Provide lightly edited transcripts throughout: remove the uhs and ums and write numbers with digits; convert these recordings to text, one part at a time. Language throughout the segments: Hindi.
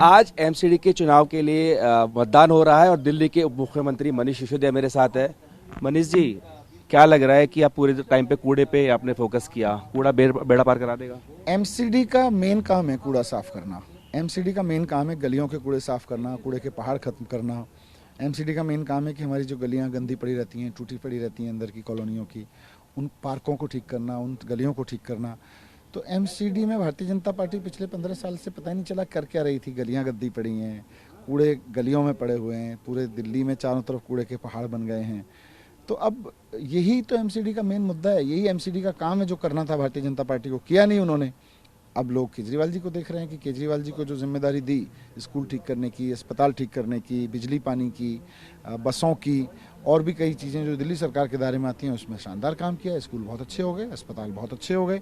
आज एमसीडी के चुनाव के लिए मतदान हो रहा है और दिल्ली के उप मुख्यमंत्री मनीष सिसोदिया मेरे साथ है। मनीष जी, क्या लग रहा है कि आप पूरे टाइम पे कूड़े पे आपने फोकस किया, कूड़ा बेड़ा पार करा देगा? एमसीडी का मेन काम है कूड़ा साफ करना। एमसीडी का मेन काम है गलियों के कूड़े साफ करना, कूड़े के पहाड़ खत्म करना। एमसीडी का मेन काम है कि हमारी जो गलियां गंदी पड़ी रहती हैं, टूटी पड़ी रहती हैं अंदर की कॉलोनियों की, उन पार्कों को ठीक करना, उन गलियों को ठीक करना। तो एमसीडी में भारतीय जनता पार्टी पिछले 15 साल से पता ही नहीं चला कर क्या रही थी। गलियां गंदी पड़ी हैं, कूड़े गलियों में पड़े हुए हैं, पूरे दिल्ली में चारों तरफ कूड़े के पहाड़ बन गए हैं। तो अब यही तो एमसीडी का मेन मुद्दा है, यही एमसीडी का काम है जो करना था भारतीय जनता पार्टी को, किया नहीं उन्होंने। अब लोग केजरीवाल जी को देख रहे हैं कि केजरीवाल जी को जो जिम्मेदारी दी स्कूल ठीक करने की, अस्पताल ठीक करने की, बिजली पानी की, बसों की और भी कई चीज़ें जो दिल्ली सरकार के दायरे में आती हैं, उसमें शानदार काम किया। स्कूल बहुत अच्छे हो गए, अस्पताल बहुत अच्छे हो गए।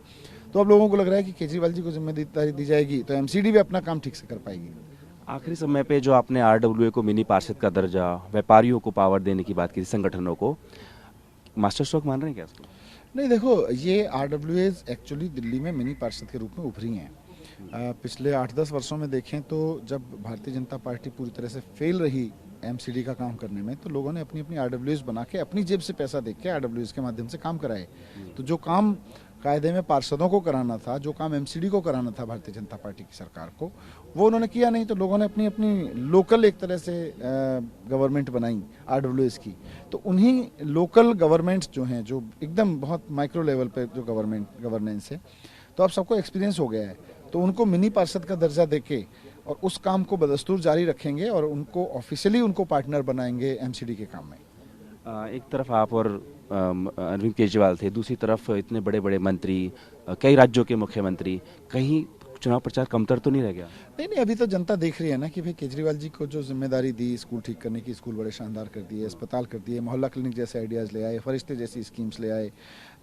तो अब लोगों को लग रहा है कि केजरीवाल जी को जिम्मेदारी दी जाएगी तो एमसीडी भी अपना काम ठीक से कर पाएगी। आखिरी समय पे जो आपने आरडब्ल्यूए को मिनी पार्षद का दर्जा, व्यापारियों को पावर देने की बात की, संगठनों को, मास्टर स्ट्रोक मान रहे हैं क्या इसको? नहीं, देखो, ये आरडब्ल्यूएज एक्चुअली दिल्ली में मिनी पार्षद के रूप में उभरी हैं। पिछले 8-10 वर्षों में देखें तो जब भारतीय जनता पार्टी पूरी तरह से फेल रही एमसीडी का काम करने में, तो लोगों ने अपनी अपनी आरडब्ल्यूएज बना के अपनी जेब से पैसा दे के आरडब्ल्यूएज के माध्यम से काम कराए। तो जो काम कायदे में पार्षदों को कराना था, जो काम एमसीडी को कराना था भारतीय जनता पार्टी की सरकार को, वो उन्होंने किया नहीं। तो लोगों ने अपनी अपनी लोकल एक तरह से गवर्नमेंट बनाई आरडब्ल्यूएस की। तो उन्हीं लोकल गवर्नमेंट्स जो हैं, जो एकदम बहुत माइक्रो लेवल पे जो गवर्नेंस है, तो अब सबको एक्सपीरियंस हो गया है। तो उनको मिनी पार्षद का दर्जा देके और उस काम को बदस्तूर जारी रखेंगे और उनको ऑफिशियली उनको पार्टनर बनाएंगे एमसीडी के काम में। एक तरफ आप और अरविंद केजरीवाल थे, दूसरी तरफ इतने बड़े बड़े मंत्री, कई राज्यों के मुख्यमंत्री, कहीं चुनाव प्रचार कमतर तो नहीं रह गया? नहीं, अभी तो जनता देख रही है ना कि भाई केजरीवाल जी को जो जिम्मेदारी दी स्कूल ठीक करने की, स्कूल बड़े शानदार कर दिए, अस्पताल कर दिए, मोहल्ला क्लिनिक जैसे आइडियाज़ ले आए, फरिश्ते जैसी स्कीम्स ले आए,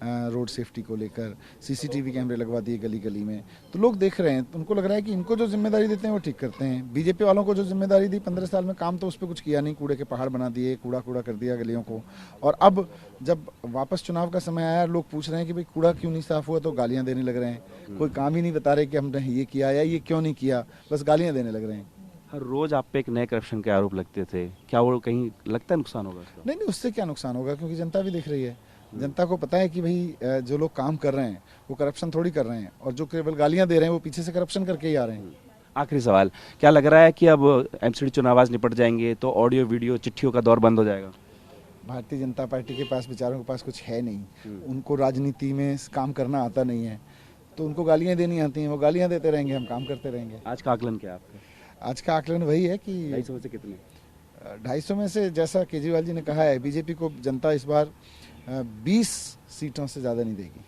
रोड सेफ्टी को लेकर सीसीटीवी कैमरे लगवा दिए गली गली में। तो लोग देख रहे हैं, तो उनको लग रहा है कि इनको जो जिम्मेदारी देते हैं वो ठीक करते हैं। बीजेपी वालों को जो जिम्मेदारी दी 15 साल में, काम तो उस पर कुछ किया नहीं, कूड़े के पहाड़ बना दिए, कूड़ा कूड़ा कर दिया गलियों को। और अब जब वापस चुनाव का समय आया, लोग पूछ रहे हैं कि भाई कूड़ा क्यों नहीं साफ हुआ, तो गालियां देने लग रहे हैं। कोई काम ही नहीं बता रहे कि हमने ये किया या ये क्यों नहीं किया, बस गालियां देने लग रहे हैं। हर रोज आप पे एक नए करप्शन के आरोप लगते थे, क्या वो कहीं लगता है नुकसान होगा इसका? नहीं, उससे क्या नुकसान होगा, क्योंकि जनता भी देख रही है। जनता को पता है कि भाई जो लोग काम कर रहे हैं वो करप्शन थोड़ी कर रहे हैं, और जो केवल गालियां दे रहे हैं वो पीछे से करप्शन करके ही आ रहे हैं। आखिरी सवाल, क्या लग रहा है कि अब एमसीडी चुनाव आज निपट जाएंगे तो ऑडियो वीडियो चिट्ठियों का दौर बंद हो जाएगा? भारतीय जनता पार्टी के पास, बेचारों के पास कुछ है नहीं। उनको राजनीति में काम करना आता नहीं है, तो उनको गालियां देनी आती हैं, वो गालियां देते रहेंगे, हम काम करते रहेंगे। आज का आकलन क्या है आपका? आज का आकलन वही है कि 250 से कितने? 250 में से, जैसा केजरीवाल जी ने कहा है, बीजेपी को जनता इस बार 20 सीटों से ज़्यादा नहीं देगी।